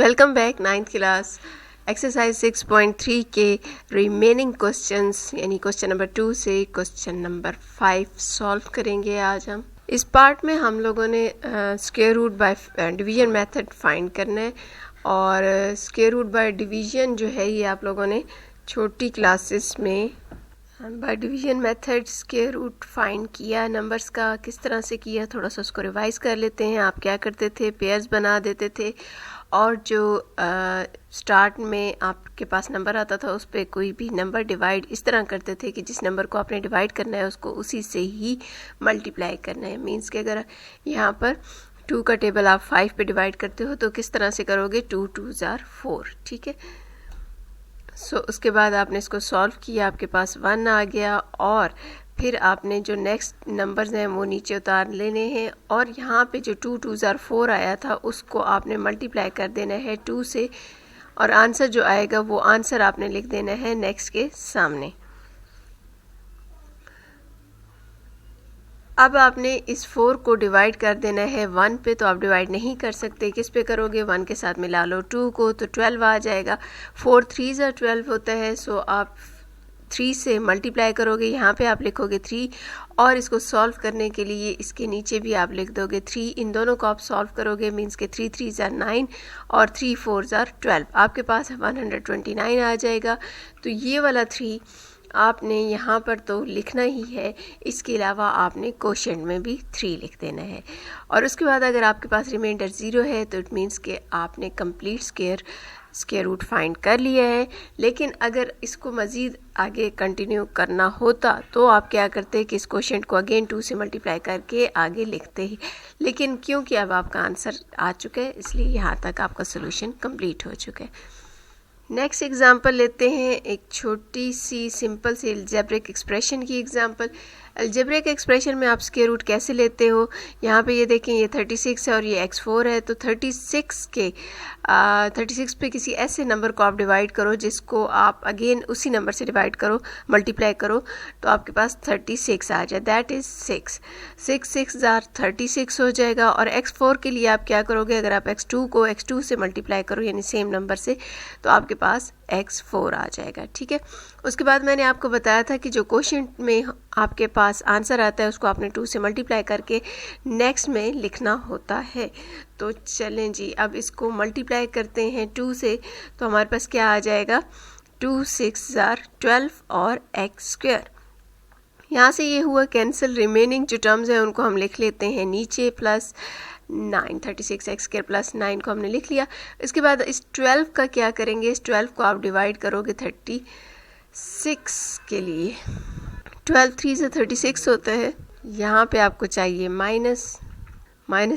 Welcome back ninth class exercise 6.3 के remaining questions यानी question number 2 से क्वेश्चन नंबर 5 सॉल्व करेंगे आज हम। इस पार्ट में हम लोगों ने square root by division method find करना है और स्क्वायर रूट बाय डिवीजन जो है ये आप लोगों ने छोटी क्लासेस में by division method square root find किया। नंबर्स का किस तरह से किया थोड़ा सा उसको रिवाइज कर लेते हैं। आप क्या करते थे, पेयर्स बना देते थे और जो स्टार्ट में आपके पास नंबर आता था उस पर कोई भी नंबर डिवाइड इस तरह करते थे कि जिस नंबर को आपने डिवाइड करना है उसको उसी से ही मल्टीप्लाई करना है। मीन्स कि अगर यहाँ पर 2 का टेबल आप 5 पे डिवाइड करते हो तो किस तरह से करोगे, 2 2s are 4। ठीक है, सो उसके बाद आपने इसको सॉल्व किया, आपके पास 1 आ गया और फिर आपने जो नेक्स्ट नंबर्स हैं वो नीचे उतार लेने हैं और यहाँ पे जो 2 2s are 4 आया था उसको आपने मल्टीप्लाई कर देना है 2 से और आंसर जो आएगा वो आंसर आपने लिख देना है नेक्स्ट के सामने। अब आपने इस 4 को डिवाइड कर देना है 1 पे, तो आप डिवाइड नहीं कर सकते, किस पे करोगे, 1 के साथ मिला लो 2 को तो 12 आ जाएगा। 4 3s are 12 होता है, सो आप 3 से मल्टीप्लाई करोगे, यहाँ पे आप लिखोगे 3 और इसको सॉल्व करने के लिए इसके नीचे भी आप लिख दोगे 3। इन दोनों को आप सॉल्व करोगे मीन्स के 3 3s are 9 और 3 4s are 12, आपके पास 129 आ जाएगा। तो ये वाला 3 आपने यहाँ पर तो लिखना ही है, इसके अलावा आपने क्वोशंट में भी 3 लिख देना है और उसके बाद अगर आपके पास रिमाइंडर 0 है तो इट मीन्स कि आपने कंप्लीट स्क्वायर रूट फाइंड कर लिया है। लेकिन अगर इसको मज़ीद आगे कंटिन्यू करना होता तो आप क्या करते कि इस क्वोशंट को अगेन 2 से मल्टीप्लाई करके आगे लिखते ही, लेकिन क्योंकि अब आपका आंसर आ चुका है इसलिए यहाँ तक आपका सोल्यूशन कंप्लीट हो चुका है। नेक्स्ट एग्जांपल लेते हैं, एक छोटी सी सिंपल सी अलजेब्रिक एक्सप्रेशन की एग्जांपल। अलजेब्रिक एक्सप्रेशन में आप स्क्वायर रूट कैसे लेते हो, यहाँ पे ये देखें ये 36 है और ये x4 है, तो 36 पे किसी ऐसे नंबर को आप डिवाइड करो जिसको आप अगेन उसी नंबर से डिवाइड करो, मल्टीप्लाई करो तो आपके पास 36 आ जाए, दैट इज़ 6 6 are 36 हो जाएगा। और x4 के लिए आप क्या करोगे, अगर आप x2 को x2 से मल्टीप्लाई करो यानी सेम नंबर से तो आपके पास x4 आ जाएगा। ठीक है, उसके बाद मैंने आपको बताया था कि जो क्वोशंट में आपके पास आंसर आता है उसको आपने 2 से मल्टीप्लाई करके नेक्स्ट में लिखना होता है। तो चलें जी, अब इसको मल्टीप्लाई करते हैं 2 से, तो हमारे पास क्या आ जाएगा, 2 6s are 12 और x²। यहाँ से ये हुआ कैंसिल, रिमेनिंग जो टर्म्स हैं उनको हम लिख लेते हैं नीचे, प्लस 9 36x² प्लस 9 को हमने लिख लिया। इसके बाद इस 12 का क्या करेंगे, इस 12 को आप डिवाइड करोगे 36 के लिए, 12 3 से 36 होता है। यहाँ पे आपको चाहिए माइनस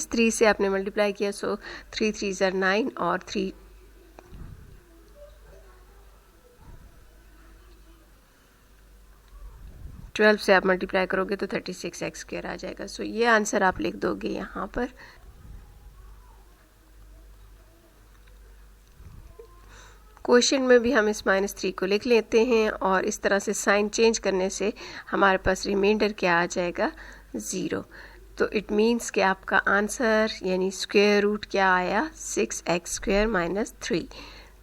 3 से आपने मल्टीप्लाई किया, सो 3 3s are 9 और 12 से आप मल्टीप्लाई करोगे तो 36x² आ जाएगा। सो ये आंसर आप लिख दोगे यहाँ पर। क्वेश्चन में भी हम इस -3 को लिख लेते हैं और इस तरह से साइन चेंज करने से हमारे पास रिमाइंडर क्या आ जाएगा, 0। तो इट मीन्स कि आपका आंसर यानी स्क्वायर रूट क्या आया, 6x² - 3,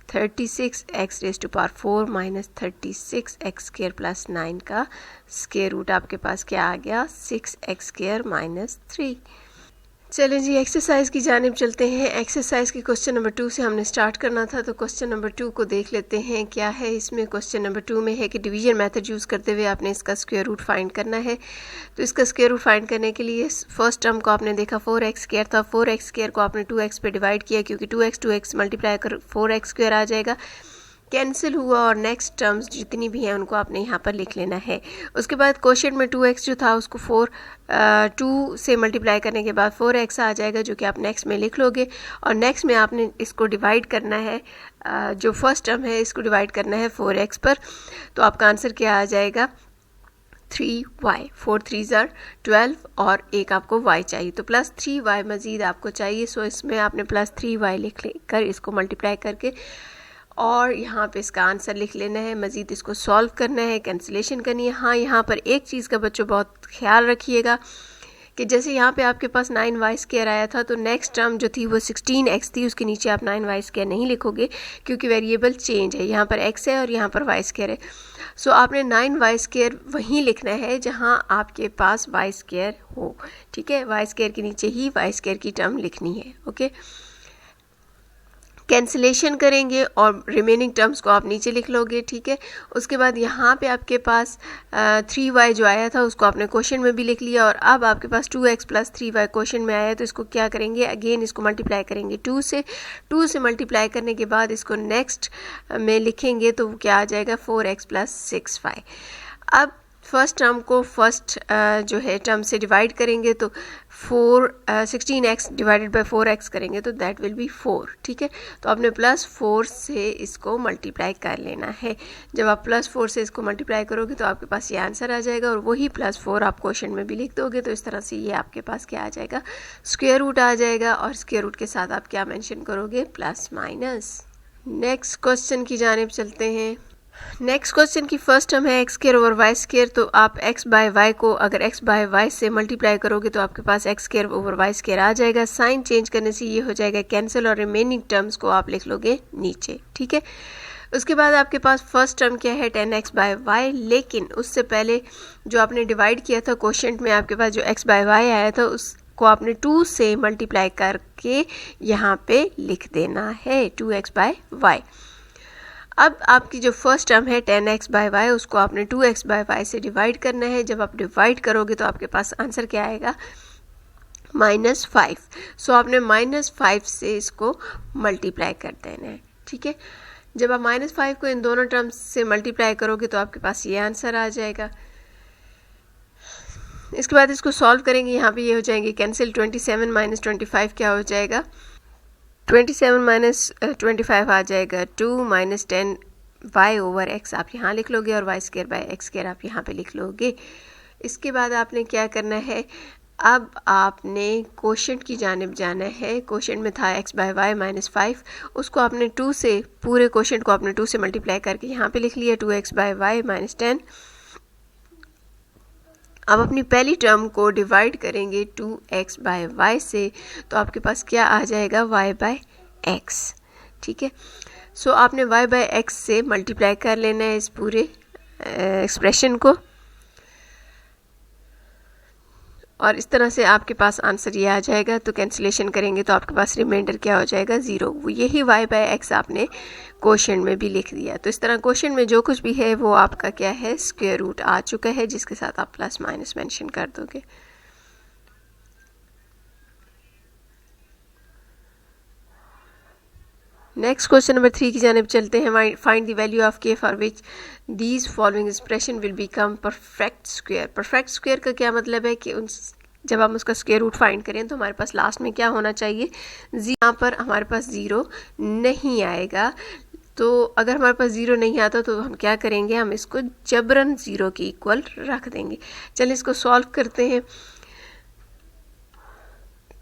36x⁴ minus 36x² plus 9 का स्क्वायर रूट आपके पास क्या आ गया, 6x² - 3। चलें जी एक्सरसाइज की जानिब चलते हैं। एक्सरसाइज की क्वेश्चन नंबर 2 से हमने स्टार्ट करना था, तो क्वेश्चन नंबर 2 को देख लेते हैं क्या है इसमें। क्वेश्चन नंबर 2 में है कि डिवीजन मेथड यूज़ करते हुए आपने इसका स्क्वायर रूट फाइंड करना है। तो इसका स्क्वायर रूट फाइंड करने के लिए फर्स्ट टर्म को आपने देखा 4x² था, 4x² को आपने 2x पे डिवाइड किया क्योंकि 2x मल्टीप्लाई कर 4x² आ जाएगा, कैंसिल हुआ और नेक्स्ट टर्म्स जितनी भी हैं उनको आपने यहाँ पर लिख लेना है। उसके बाद क्वोशंट में 2x जो था उसको 2 से मल्टीप्लाई करने के बाद 4x आ जाएगा जो कि आप नेक्स्ट में लिख लोगे और नेक्स्ट में आपने इसको डिवाइड करना है, जो फर्स्ट टर्म है इसको डिवाइड करना है 4x पर, तो आपका आंसर क्या आ जाएगा, 3y। 4 3s are 12 और एक आपको y चाहिए तो प्लस 3y मज़ीद आपको चाहिए, सो इसमें आपने प्लस 3y लिख कर इसको मल्टीप्लाई करके और यहाँ पे इसका आंसर लिख लेना है। मज़ीद इसको सॉल्व करना है, कैंसिलेशन करनी है। हाँ, यहाँ पर एक चीज़ का बच्चों बहुत ख्याल रखिएगा कि जैसे यहाँ पे आपके पास 9y² आया था तो नेक्स्ट टर्म जो थी वो 16x थी, उसके नीचे आप 9y² नहीं लिखोगे क्योंकि वेरिएबल चेंज है, यहाँ पर x है और यहाँ पर y² है। सो आपने 9y² वहीं लिखना है जहाँ आपके पास y² हो, ठीक है। y² के नीचे ही y² की टर्म लिखनी है, ओके। कैंसिलेशन करेंगे और रिमेनिंग टर्म्स को आप नीचे लिख लोगे, ठीक है। उसके बाद यहाँ पे आपके पास 3y जो आया था उसको आपने क्वेश्चन में भी लिख लिया और अब आपके पास 2x + 3y क्वेश्चन में आया है तो इसको क्या करेंगे, अगेन इसको मल्टीप्लाई करेंगे 2 से मल्टीप्लाई करने के बाद इसको नेक्स्ट में लिखेंगे तो क्या आ जाएगा 4x + 6y। अब फर्स्ट टर्म को फर्स्ट जो है टर्म से डिवाइड करेंगे तो 16x / 4x करेंगे तो दैट विल बी 4, ठीक है। तो आपने +4 से इसको मल्टीप्लाई कर लेना है। जब आप +4 से इसको मल्टीप्लाई करोगे तो आपके पास ये आंसर आ जाएगा और वही +4 आप क्वेश्चन में भी लिख दोगे तो इस तरह से ये आपके पास क्या आ जाएगा, स्क्वायर रूट आ जाएगा और स्क्वायर रूट के साथ आप क्या मेंशन करोगे, +-। नेक्स्ट क्वेश्चन की जानिब चलते हैं। नेक्स्ट क्वेश्चन की फर्स्ट टर्म है x² / y², तो आप x/y को अगर x/y से मल्टीप्लाई करोगे तो आपके पास x² / y² आ जाएगा। साइन चेंज करने से ये हो जाएगा कैंसिल और रिमेनिंग टर्म्स को आप लिख लोगे नीचे, ठीक है। उसके बाद आपके पास फर्स्ट टर्म क्या है 10x/y, लेकिन उससे पहले जो आपने डिवाइड किया था क्वोशिएंट में आपके पास जो x/y आया था उसको आपने 2 से मल्टीप्लाई करके यहाँ पे लिख देना है 2x/y। अब आपकी जो फर्स्ट टर्म है 10x/y उसको आपने 2x/y से डिवाइड करना है। जब आप डिवाइड करोगे तो आपके पास आंसर क्या आएगा, -5। सो आपने -5 से इसको मल्टीप्लाई कर देना है, ठीक है। जब आप -5 को इन दोनों टर्म्स से मल्टीप्लाई करोगे तो आपके पास ये आंसर आ जाएगा। इसके बाद इसको सॉल्व करेंगे, यहाँ पे ये हो जाएंगे कैंसिल। 27 - 25 क्या हो जाएगा, 27 - 25 आ जाएगा 2 - 10y/x आप यहाँ लिख लोगे और y² / x² आप यहाँ पे लिख लोगे। इसके बाद आपने क्या करना है, अब आपने क्वोशिएंट की जानिब जाना है। क्वोशिएंट में था x/y -5, उसको आपने 2 से, पूरे क्वोशिएंट को आपने 2 से मल्टीप्लाई करके यहाँ पे लिख लिया 2x/y - 10। अब अपनी पहली टर्म को डिवाइड करेंगे 2x/y से तो आपके पास क्या आ जाएगा, y/x, ठीक है। सो आपने y/x से मल्टीप्लाई कर लेना है इस पूरे एक्सप्रेशन को और इस तरह से आपके पास आंसर ये आ जाएगा। तो कैंसिलेशन करेंगे तो आपके पास रिमाइंडर क्या हो जाएगा, 0। यही y/x आपने क्वोशिएंट में भी लिख दिया। तो इस तरह क्वोशिएंट में जो कुछ भी है वो आपका क्या है, स्क्वायर रूट आ चुका है जिसके साथ आप +- मेंशन कर दोगे। नेक्स्ट क्वेश्चन नंबर 3 की जानिब चलते हैं। Find the value of k for which these following expression will become perfect square. Perfect square का क्या मतलब है कि जब हम उसका स्क्वायर रूट फाइंड करें तो हमारे पास लास्ट में क्या होना चाहिए, यहाँ पर हमारे पास 0 नहीं आएगा। तो अगर हमारे पास 0 नहीं आता तो हम क्या करेंगे, हम इसको जबरन 0 के इक्वल रख देंगे। चलिए इसको सॉल्व करते हैं।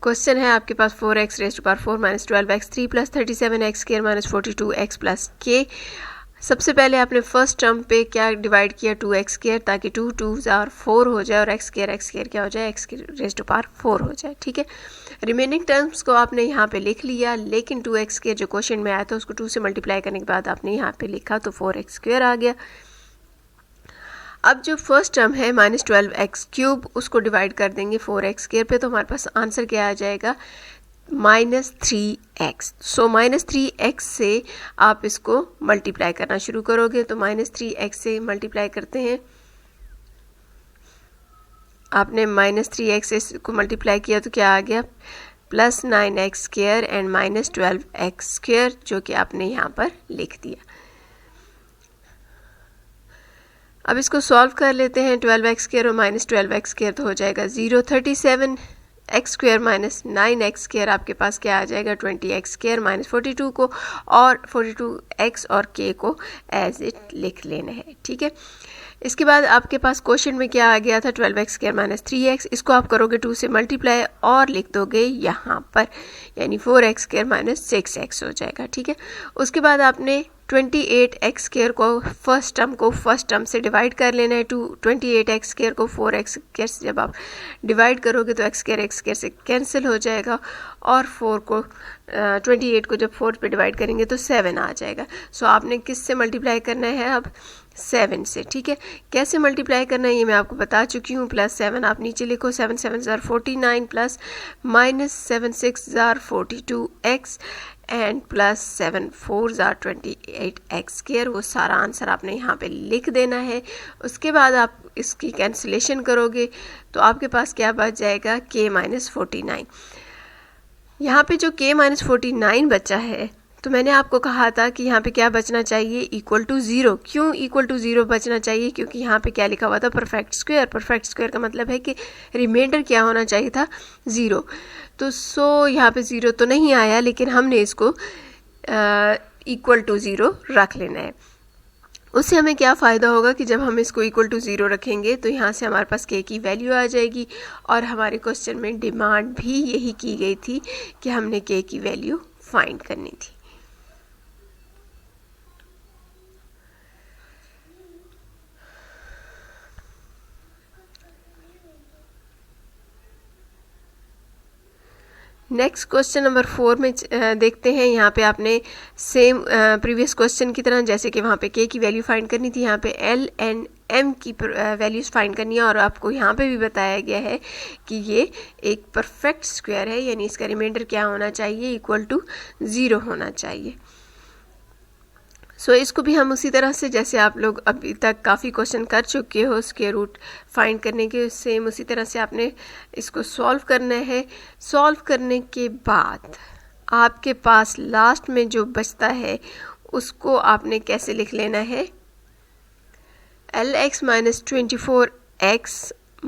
क्वेश्चन है आपके पास 4x raised to power 4 - 12x 3 + 37x² - 42x + k। सबसे पहले आपने फर्स्ट टर्म पे क्या डिवाइड किया, 2x² ताकि 2 2s और 4 हो जाए और x² क्या हो जाए, x raised to power 4 हो जाए, ठीक है। रिमेनिंग टर्म्स को आपने यहाँ पे लिख लिया, लेकिन 2x² जो क्वेश्चन में आया था उसको 2 से मल्टीप्लाई करने के बाद आपने यहाँ पे लिखा तो 4x² आ गया। अब जो फर्स्ट टर्म है -12x³ उसको डिवाइड कर देंगे 4x² पे तो हमारे पास आंसर क्या आ जाएगा, -3x। सो -3x से आप इसको मल्टीप्लाई करना शुरू करोगे तो -3x से मल्टीप्लाई करते हैं। आपने -3x को मल्टीप्लाई किया तो क्या आ गया, +9x² एंड -12x², जो कि आपने यहाँ पर लिख दिया। अब इसको सॉल्व कर लेते हैं। 12x² और -12x² तो हो जाएगा 0। 37x² - 9x² आपके पास क्या आ जाएगा, 20x² - 42 को और 42x और k को एज इट लिख लेना है, ठीक है। इसके बाद आपके पास क्वेश्चन में क्या आ गया था, 12x² - 3x। इसको आप करोगे 2 से मल्टीप्लाई और लिख दोगे यहाँ पर, यानी 4x² - 6x हो जाएगा, ठीक है। उसके बाद आपने 28x² को फर्स्ट टर्म को फर्स्ट टर्म से डिवाइड कर लेना है। 28x² को 4x² से जब आप डिवाइड करोगे तो x² से कैंसिल हो जाएगा और 4 को 28 को जब 4 पे डिवाइड करेंगे तो 7 आ जाएगा। सो आपने किस से मल्टीप्लाई करना है अब? 7 से। ठीक है, कैसे मल्टीप्लाई करना है ये मैं आपको बता चुकी हूँ। +7 आप नीचे लिखो, 7 7 ज़ार 49 plus -7 6 tsar 42x and +7 4 tsar 28x²। वो सारा आंसर आपने यहाँ पे लिख देना है। उसके बाद आप इसकी कैंसिलेशन करोगे तो आपके पास क्या बच जाएगा? k-49। यहाँ पे जो k-49 बचा है तो मैंने आपको कहा था कि यहाँ पे क्या बचना चाहिए? =0। क्यों =0 बचना चाहिए? क्योंकि यहाँ पे क्या लिखा हुआ था? Perfect square. परफेक्ट स्क्वायर का मतलब है कि रिमाइंडर क्या होना चाहिए था? 0। तो यहाँ पे 0 तो नहीं आया, लेकिन हमने इसको =0 रख लेना है। उससे हमें क्या फ़ायदा होगा कि जब हम इसको =0 रखेंगे तो यहाँ से हमारे पास k की वैल्यू आ जाएगी। और हमारे क्वेश्चन में डिमांड भी यही की गई थी कि हमने k की वैल्यू फाइंड करनी थी। नेक्स्ट क्वेश्चन नंबर 4 में देखते हैं। यहाँ पे आपने सेम प्रीवियस क्वेश्चन की तरह, जैसे कि वहाँ पे k की वैल्यू फाइंड करनी थी, यहाँ पे l एंड m की वैल्यूज़ फाइंड करनी है। और आपको यहाँ पे भी बताया गया है कि ये एक परफेक्ट स्क्वायर है, यानी इसका रिमाइंडर क्या होना चाहिए? =0 होना चाहिए। इसको भी हम उसी तरह से, जैसे आप लोग अभी तक काफ़ी क्वेश्चन कर चुके हो स्क्वायर रूट फाइंड करने के, सेम उसी तरह से आपने इसको सॉल्व करना है। सॉल्व करने के बाद आपके पास लास्ट में जो बचता है उसको आपने कैसे लिख लेना है? lx - 24x -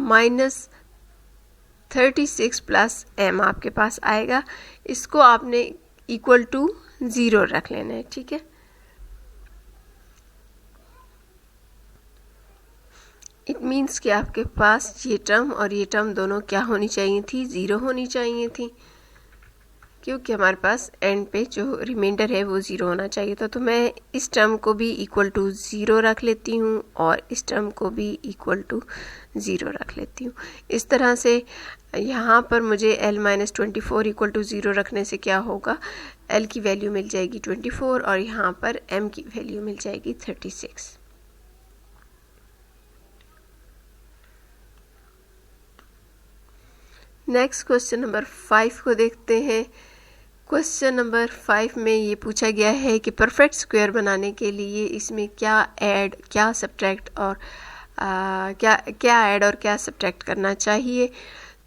36 प्लस m आपके पास आएगा। इसको आपने =0 रख लेना है। ठीक है, इट मीन्स कि आपके पास ये टर्म और ये टर्म दोनों क्या होनी चाहिए थी? 0 होनी चाहिए थी, क्योंकि हमारे पास एंड पे जो रिमाइंडर है वो 0 होना चाहिए था। तो मैं इस टर्म को भी =0 रख लेती हूँ और इस टर्म को भी =0 रख लेती हूँ। इस तरह से यहाँ पर मुझे l - 24 =0 रखने से क्या होगा? l की वैल्यू मिल जाएगी 24 और यहाँ पर m की वैल्यू मिल जाएगी 36। नेक्स्ट क्वेश्चन नंबर 5 को देखते हैं। क्वेश्चन नंबर 5 में ये पूछा गया है कि परफेक्ट स्क्वायर बनाने के लिए इसमें क्या ऐड, क्या सब्ट्रैक्ट और क्या ऐड और क्या सब्ट्रैक्ट करना चाहिए।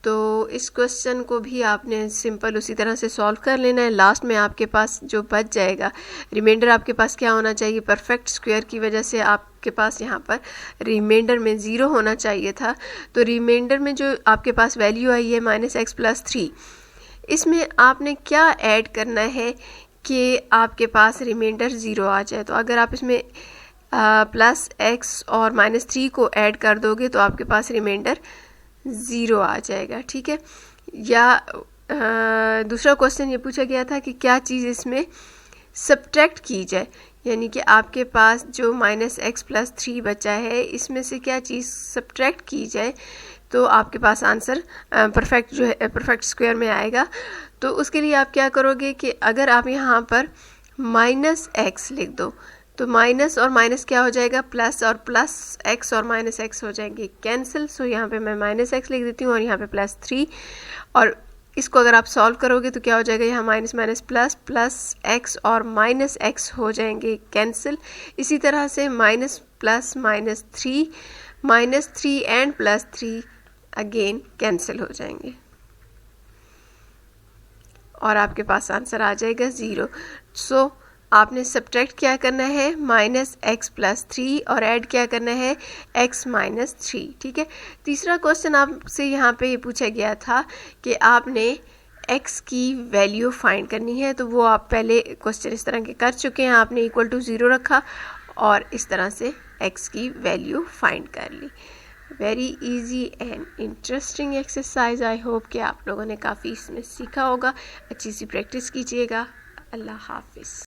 तो इस क्वेश्चन को भी आपने सिंपल उसी तरह से सॉल्व कर लेना है। लास्ट में आपके पास जो बच जाएगा रिमाइंडर, आपके पास क्या होना चाहिए? परफेक्ट स्क्वायर की वजह से आपके पास यहाँ पर रिमाइंडर में 0 होना चाहिए था। तो रिमाइंडर में जो आपके पास वैल्यू आई है -x + 3, इसमें आपने क्या ऐड करना है कि आपके पास रिमाइंडर 0 आ जाए। तो अगर आप इसमें +x और -3 को ऐड कर दोगे तो आपके पास रिमाइंडर 0 आ जाएगा। ठीक है, या दूसरा क्वेश्चन ये पूछा गया था कि क्या चीज़ इसमें सब्ट्रैक्ट की जाए, यानी कि आपके पास जो -x + 3 बचा है इसमें से क्या चीज़ सब्ट्रैक्ट की जाए तो आपके पास आंसर परफेक्ट जो है परफेक्ट स्क्वायर में आएगा। तो उसके लिए आप क्या करोगे कि अगर आप यहाँ पर -x लिख दो तो माइनस और माइनस क्या हो जाएगा? प्लस, और प्लस x और माइनस x हो जाएंगे कैंसिल। सो यहाँ पे मैं -x लिख देती हूँ और यहाँ पे +3, और इसको अगर आप सॉल्व करोगे तो क्या हो जाएगा? यहाँ minus minus plus, plus x और माइनस x हो जाएंगे कैंसिल। इसी तरह से minus plus -3, -3 and +3 again cancel हो जाएंगे और आपके पास आंसर आ जाएगा 0। सो आपने सब्ट्रैक्ट क्या करना है? -x + 3 और ऐड क्या करना है? x - 3। ठीक है, तीसरा क्वेश्चन आपसे यहाँ पे ये पूछा गया था कि आपने x की वैल्यू फाइंड करनी है। तो वो आप पहले क्वेश्चन इस तरह के कर चुके हैं, आपने =0 रखा और इस तरह से x की वैल्यू फाइंड कर ली। Very easy and interesting exercise. I hope कि आप लोगों ने काफ़ी इसमें सीखा होगा। अच्छी सी प्रैक्टिस कीजिएगा। अल्लाह हाफिज़।